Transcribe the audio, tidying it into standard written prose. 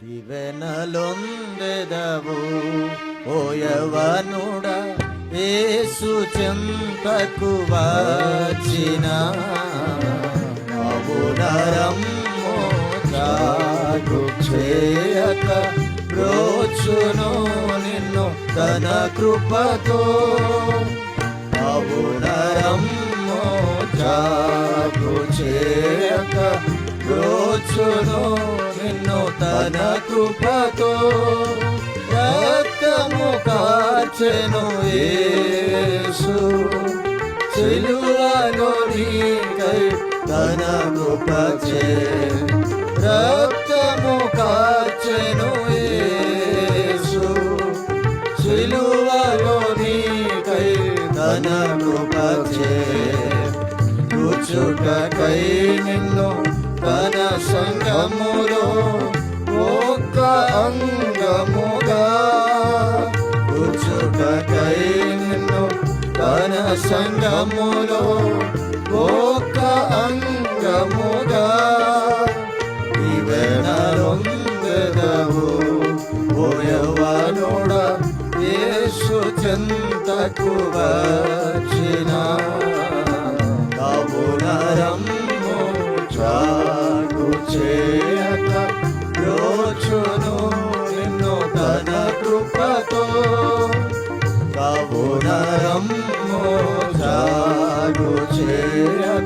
దివెనలొందెదవు ఓ యవ్వనుడ, యేసు చెంతకు వచ్చిన అవునరమ్ము జాగు చేయక బ్రోచును నిన్ను తన కృపతో. అవునరమ్ము జాగు చేయక బ్రోచును నిన్ను తన కృపతో. రక్తము కార్చెను యేసు సిలువలో నీకై తన కృపచే. రక్తము కార్చెను యేసు సిలువలో నీకై తన కృపచే. రుచుటకై నిన్ను తన సంగములో ఒక్క అంగముగా, రుచుటకై నిన్ను తన సంగములో ఒక్క అంగముగా. దివెనలొందెదవు ఓ యవ్వనుడ, యేసు చెంతకు వచ్చిన అవునరమ్ము జాగు చేయక బ్రోచును నిన్ను తన కృపతో. అవునరమ్ము జాగు చేయక